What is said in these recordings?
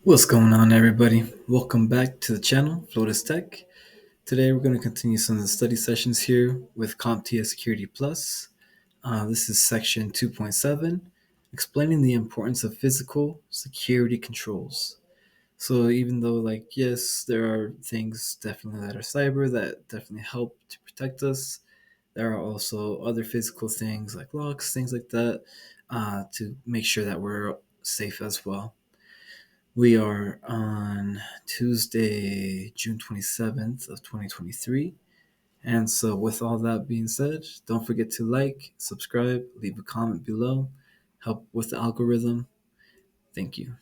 What's going on, everybody? Welcome back to the channel, Flores-Tech. Today, we're going to continue some of the study sessions here with CompTia Security Plus. This is section 2.7, explaining the importance of physical security controls. So, even though, yes, there are things definitely that are cyber that definitely help to protect us, there are also other physical things like locks, things like that, to make sure that we're safe as well. We are on Tuesday, June 27th of 2023. And so with all that being said, don't forget to like, subscribe, leave a comment below, help with the algorithm. Thank you.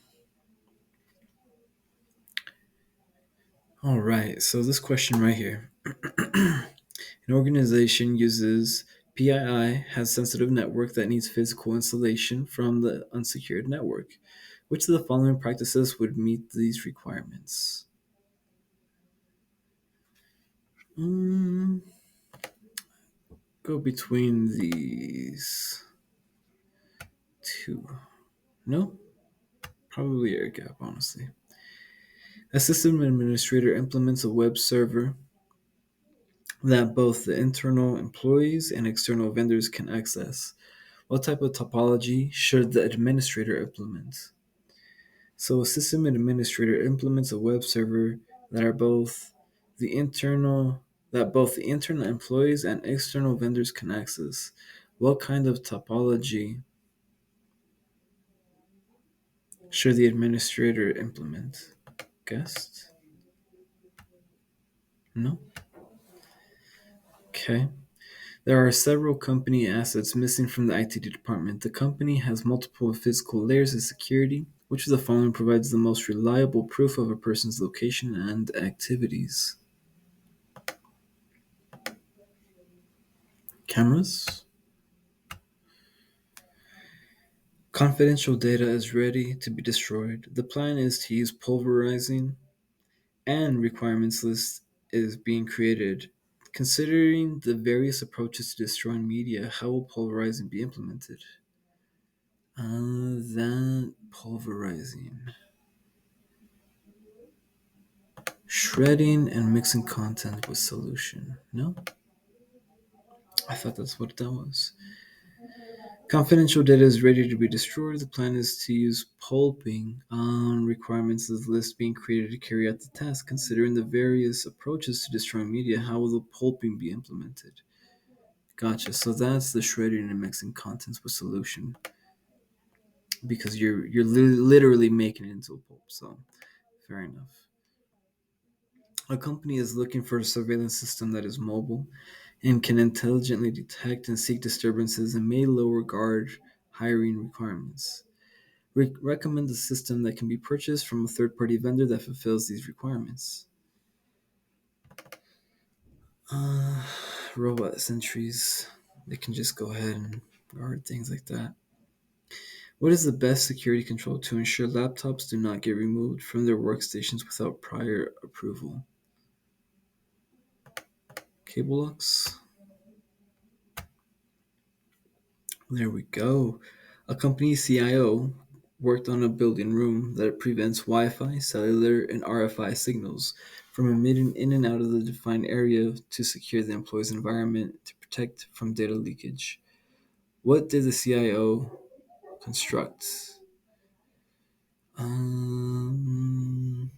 All right, so this question right here. An organization uses PII has sensitive network that needs physical insulation from the unsecured network. Which of the following practices would meet these requirements? Mm, Go between these two. No, probably air gap, honestly. A system administrator implements a web server that both the internal employees and external vendors can access. What type of topology should the administrator implement? So a system administrator implements a web server that are both the internal that both the internal employees and external vendors can access. What kind of topology should the administrator implement? Guessed? No? Okay. There are several company assets missing from the IT department. The company has multiple physical layers of security. Which of the following provides the most reliable proof of a person's location and activities? Cameras. Confidential data is ready to be destroyed. The plan is to use pulverizing, and requirements list is being created. Considering the various approaches to destroying media, how will pulverizing be implemented? That pulverizing. Shredding and mixing content with solution. No? I thought that's what that was. Confidential data is ready to be destroyed. The plan is to use pulping on requirements of the list being created to carry out the task. Considering the various approaches to destroying media, how will the pulping be implemented? Gotcha. So that's the shredding and mixing contents with solution, because you're literally making it into a pulp. So fair enough. A company is looking for a surveillance system that is mobile and can intelligently detect and seek disturbances and may lower guard hiring requirements. Recommend a system that can be purchased from a third-party vendor that fulfills these requirements. Uh, Robot sentries. They can just go ahead and guard things like that. What is the best security control to ensure laptops do not get removed from their workstations without prior approval? Cable locks. There we go. A company CIO worked on a building room that prevents Wi-Fi, cellular, and RFI signals from emitting in and out of the defined area to secure the employee's environment to protect from data leakage. What did the CIO construct? Um,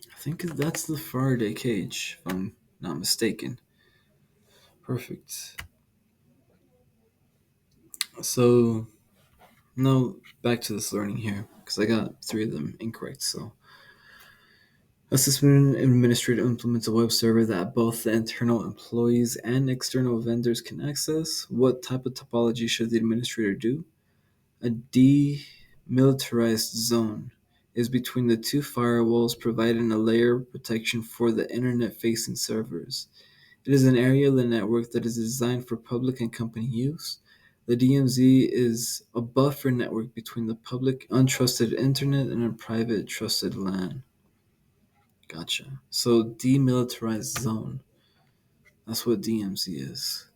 I think that's the Faraday Cage, if I'm not mistaken. Perfect. So, now back to this learning here, because I got three of them incorrect. So, a system administrator implements a web server that both the internal employees and external vendors can access. What type of topology should the administrator do? A demilitarized zone is between the two firewalls, providing a layer of protection for the internet-facing servers. It is an area of the network that is designed for public and company use. The DMZ is a buffer network between the public untrusted internet and a private trusted LAN. Gotcha. So demilitarized zone. That's what DMZ is.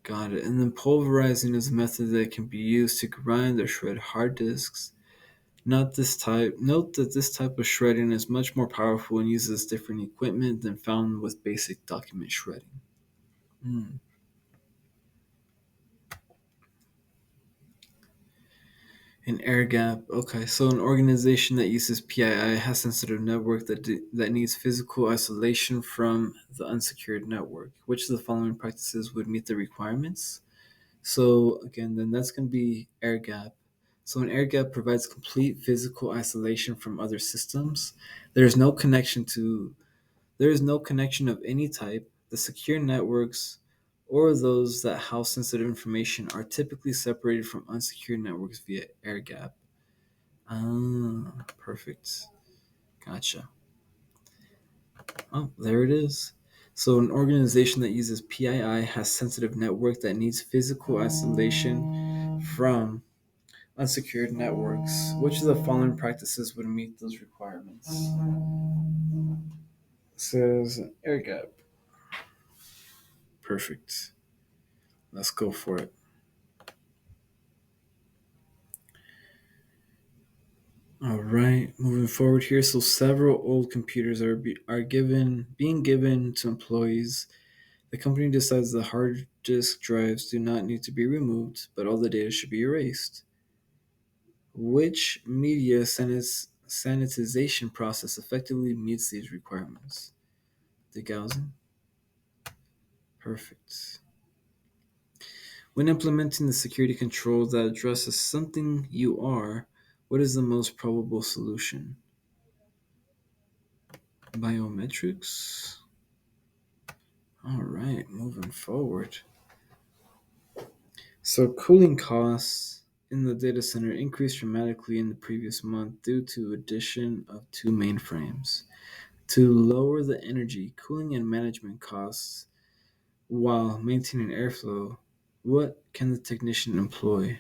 Got it. And then pulverizing is a method that can be used to grind or shred hard disks. Not this type. Note that this type of shredding is much more powerful and uses different equipment than found with basic document shredding. Hmm. An air gap. Okay, so an organization that uses PII has sensitive network that needs physical isolation from the unsecured network. Which of the following practices would meet the requirements? So again, then that's going to be air gap. So an air gap provides complete physical isolation from other systems. There is no connection to there is no connection of any type. The secure networks or those that house sensitive information are typically separated from unsecured networks via air gap. Ah, perfect. Gotcha. Oh, there it is. So an organization that uses PII has sensitive network that needs physical isolation from unsecured networks. Which of the following practices would meet those requirements? Says air gap. Perfect. Let's go for it. All right, moving forward here. So several old computers are being given to employees. The company decides the hard disk drives do not need to be removed, but all the data should be erased. Which media sanitization process effectively meets these requirements? Degaussing? Perfect. When implementing the security control that addresses something you are, what is the most probable solution? Biometrics? All right, moving forward. So cooling costs in the data center increased dramatically in the previous month due to addition of two mainframes. To lower the energy, cooling, and management costs while maintaining airflow, what can the technician employ?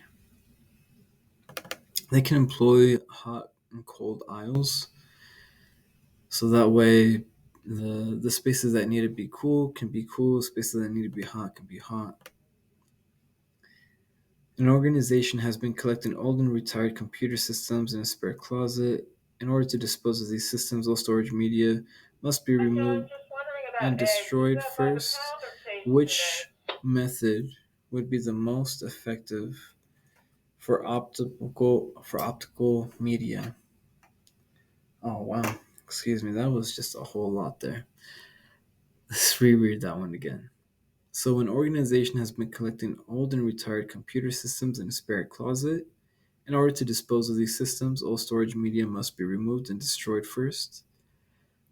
They can employ hot and cold aisles, so that way the spaces that need to be cool can be cool, spaces that need to be hot can be hot. An organization has been collecting old and retired computer systems in a spare closet. In order to dispose of these systems, all storage media must be removed and destroyed first. Which method would be the most effective for optical media? Oh wow, excuse me, that was just a whole lot there. Let's reread that one again. So, an organization has been collecting old and retired computer systems in a spare closet. In order to dispose of these systems, all storage media must be removed and destroyed first.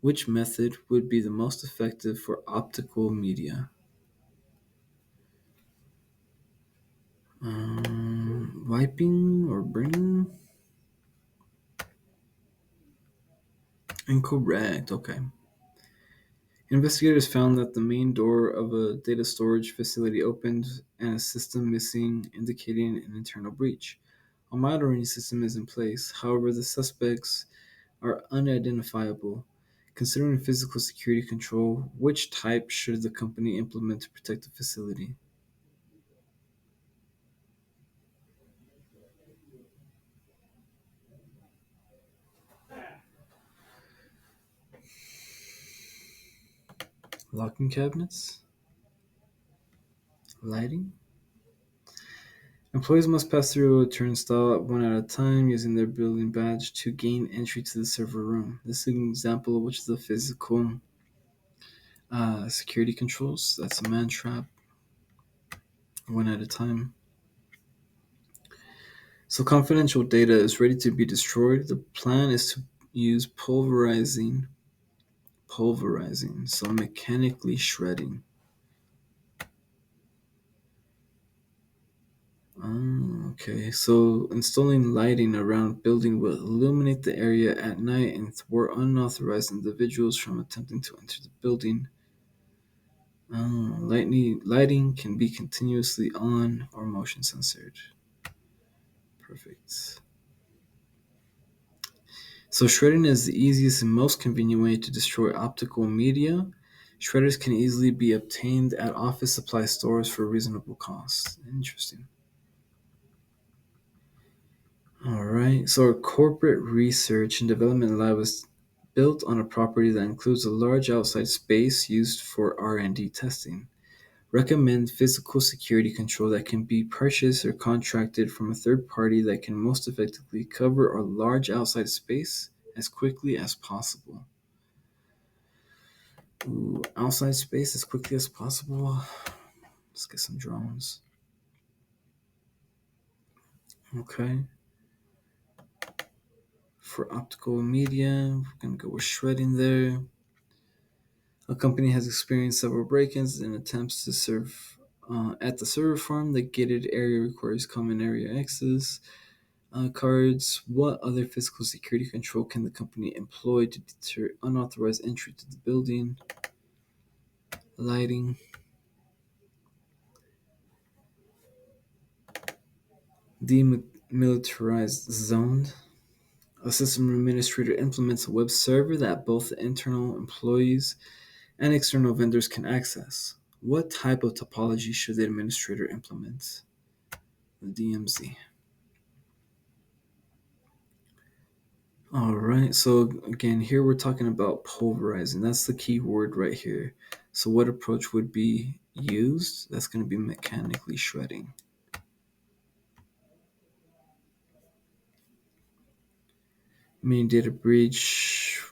Which method would be the most effective for optical media? Wiping or burning? Incorrect. Okay. Investigators found that the main door of a data storage facility opened and a system missing, indicating an internal breach. A monitoring system is in place. However, the suspects are unidentifiable. Considering physical security control, which type should the company implement to protect the facility? Locking cabinets? Lighting? Employees must pass through a turnstile one at a time using their building badge to gain entry to the server room. This is an example of which is the physical security controls. That's a man trap, one at a time. So confidential data is ready to be destroyed. The plan is to use pulverizing, so mechanically shredding. Okay, so installing lighting around building will illuminate the area at night and thwart unauthorized individuals from attempting to enter the building. Lighting can be continuously on or motion censored. Perfect. So shredding is the easiest and most convenient way to destroy optical media. Shredders can easily be obtained at office supply stores for reasonable costs. Interesting. All right. So our corporate research and development lab is built on a property that includes a large outside space used for R&D testing. Recommend physical security control that can be purchased or contracted from a third party that can most effectively cover a large outside space as quickly as possible. Ooh, outside space as quickly as possible. Let's get some drones. Okay. For optical media, we're going to go with shredding there. A company has experienced several break-ins and attempts to serve at the server farm. The gated area requires common area access cards. What other physical security control can the company employ to deter unauthorized entry to the building? Lighting. Demilitarized zone. A system administrator implements a web server that both internal employees and external vendors can access. What type of topology should the administrator implement? The DMZ. All right, so again, here we're talking about pulverizing. That's the key word right here. So what approach would be used? That's going to be mechanically shredding. Main data breach,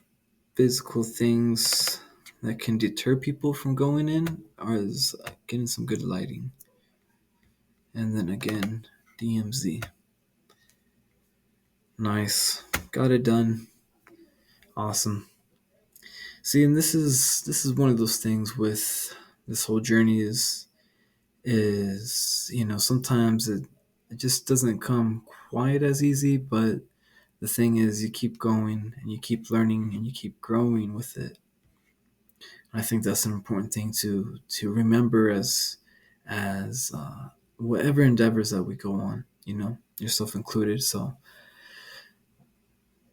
physical things that can deter people from going in, or is getting some good lighting. And then again, DMZ. Nice. Got it done. Awesome. See, and this is one of those things with this whole journey is sometimes it just doesn't come quite as easy, but the thing is you keep going and you keep learning and you keep growing with it. I think that's an important thing to remember as whatever endeavors that we go on, yourself included. So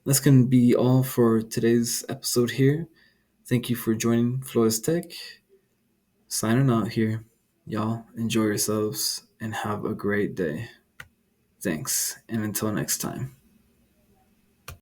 that's going to be all for today's episode here. Thank you for joining Flores-Tech. Signing out here. Y'all enjoy yourselves and have a great day. Thanks, and until next time.